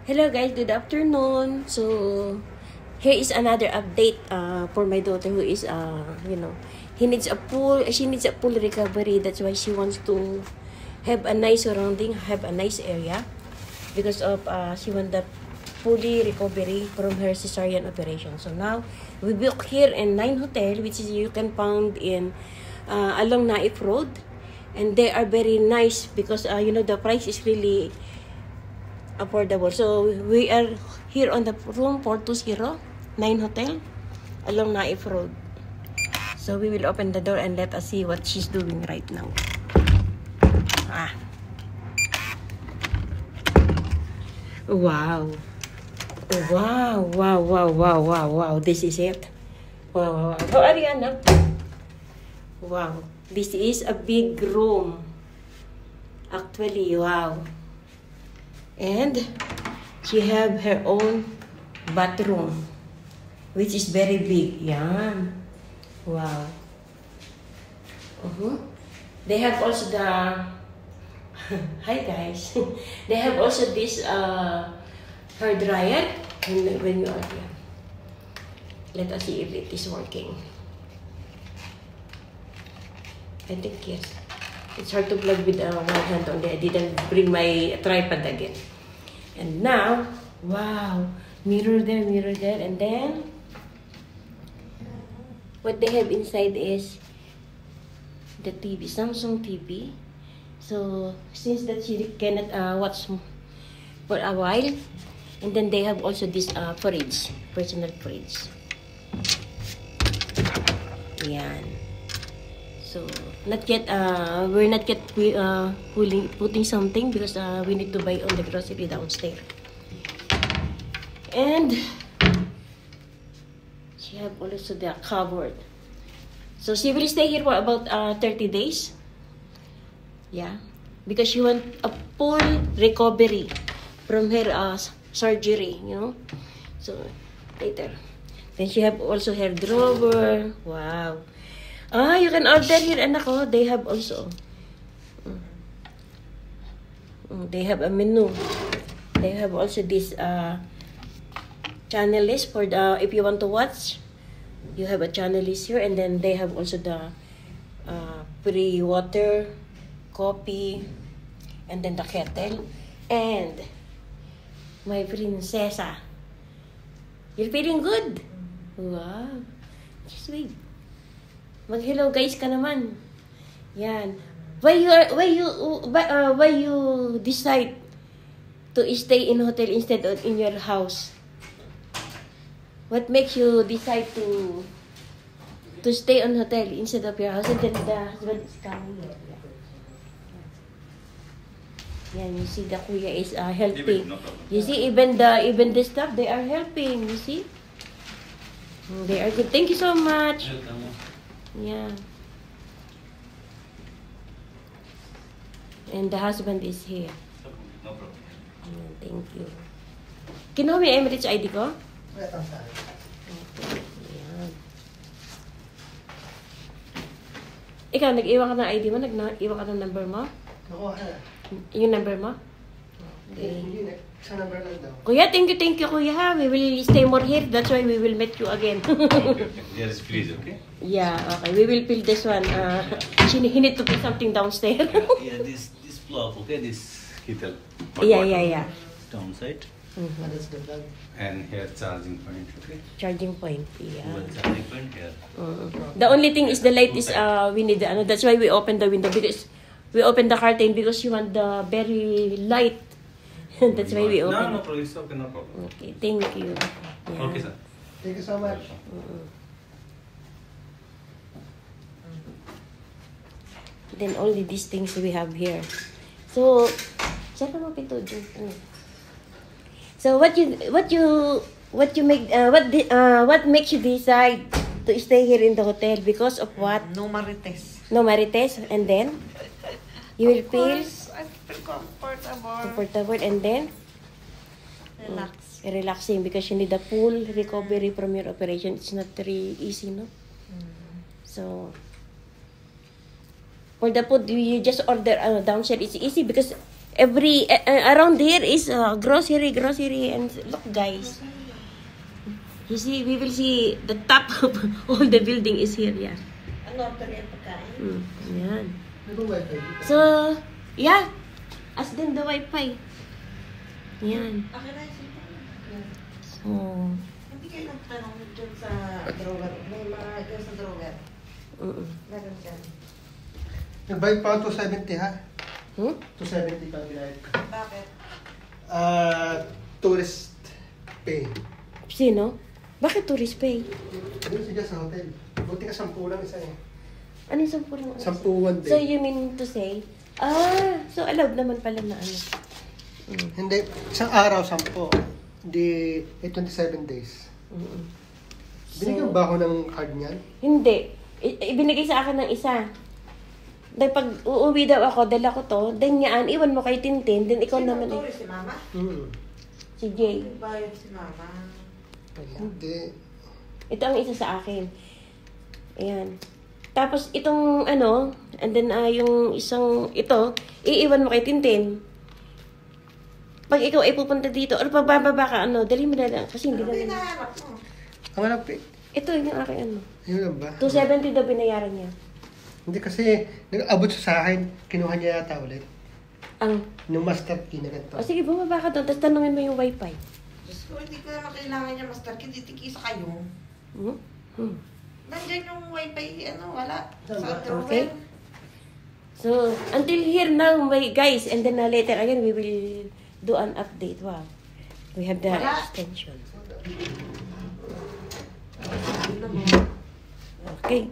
Hello guys, good afternoon. So here is another update for my daughter who is she needs a full recovery. That's why she wants to have a nice surrounding, have a nice area because of she want the fully recovery from her cesarean operation. So now we book here in 9 Hotel, which is you can found in along Naif Road, and they are very nice because the price is really affordable. So we are here on the room 420 9 Hotel along Naif Road. So we will open the door and let us see what she's doing right now. Wow. Wow. This is it. Wow. How are you, Anna? Wow. This is a big room. Actually, wow. And she have her own bathroom, which is very big. Yeah. Wow. They have also the hi guys. They have also this hair dryer when you are here. Let us see if it is working. I think yes. It's hard to plug with one hand only. I didn't bring my tripod again. And now, wow, mirror there, and then what they have inside is the TV, Samsung TV. So since that she cannot watch for a while, and then they have also this fridge, personal fridge. Yan. So not yet. We're not yet putting something because we need to buy all the grocery downstairs. And she have also the cupboard. So she will stay here for about 30 days. Yeah, because she want a full recovery from her surgery. So later. Then she have also her drawer. Wow. You can order here, anak ko. They have also. They have a menu. They have also this channel list for the if you want to watch. You have a channel list here, and then they have also the free water, coffee, and then the kettle. And my prinsesa, you're feeling good. Wow. Just wait. Mag-hello guys ka naman. Yan. Why you decide to stay in hotel instead of in your house? What makes you decide to stay on hotel instead of your house? And then the husband is coming here. Yan, you see the kuya is helping. You see even the staff, they are helping. You see? They are good. Thank you so much. Yeah. And the husband is here. No problem. Thank you. Kinuha mo yung Emirates ID ko? Okay. Ayan. Ikaw, nag-iwan ka ng ID mo? Nag-iwan ka ng number mo? Nakuha na. Yung number mo? Hindi na. Sa number lang daw. Kuya, thank you, kuya. Ha? We will stay more here. That's why we will meet you again. Okay. There is freeze, okay? Yeah, okay. We will fill this one. He need to put something downstairs. Yeah, this block, okay? This heater. Yeah. Downside. That's the plan. And here charging point, okay? Charging point. Yeah. One charging point here. The only thing is the light is we need the that's why we open the window because we open the curtain because you want the very light. That's why we open. No problem. It's okay, no problem. Okay, thank you. Yeah. Okay, sir. Thank you so much. Then only these things we have here. So, saan mo pito? So what makes you decide to stay here in the hotel because of what? No marites. No marites, and then you will feel I feel comfortable. comfortable, and then Relax. relaxing because you need a full recovery from your operation. It's not very easy, no? So for the food, you just order downstairs. It's easy because around here is grocery, and look, guys. You see, we will see the top of all the building is here, yeah. Ano, order yung pagkain? Yan. May ba wifi dito? So, yeah. As din the wifi. Yan. Okay na, sige. So, Hindi kayo nagtanong dyan sa drawer. May mga dyan sa drawer. Meron dyan. Nagbayad pa ako 270 ha? hmm? 270 pa ang binayad ko. Bakit? Tourist pay. Sino? Bakit tourist pay? Ano siya sa hotel? Buti ka 10 lang isa eh. Ano yung 10 lang? 10 one day. So, you mean to say, so allowed naman pala na ano. Hindi, isang araw 10. Di, 27 days. Binigyan ba ako ng card niyan? Hindi. Ibinigay sa akin ng isa. Dahil pag uuwi daw ako, dala ko to, then yan, iwan mo kay Tintin, then ikaw Sino naman tourist, si Mama? si Jay. Bayad si Mama. Hindi. Ito ang isa sa akin. Ayan. Tapos itong ano, and then yung isang ito, iiwan mo kay Tintin. Pag ikaw ay pupunta dito, or pababa ka, dali mo na lang. Kasi hindi Ano na lang. hinahanap mo? Ang anak eh. Ito yung aking ano. Yun lang ba? 270 daw binayaran niya. Hindi kasi, nag-abot sa akin, kinuha niya yata ulit. Ang, Yung master key na ganito. sige, bumaba ka doon, tapos tanungin mo yung wifi. Diyos ko, hindi ko naman kailangan niya master. Titikisa kayo. Nandiyan yung wifi, wala. Sa drawer. Okay. So, until here now, my guys, and then later again, we will do an update. Wow. We have the Wala. extension. Okay.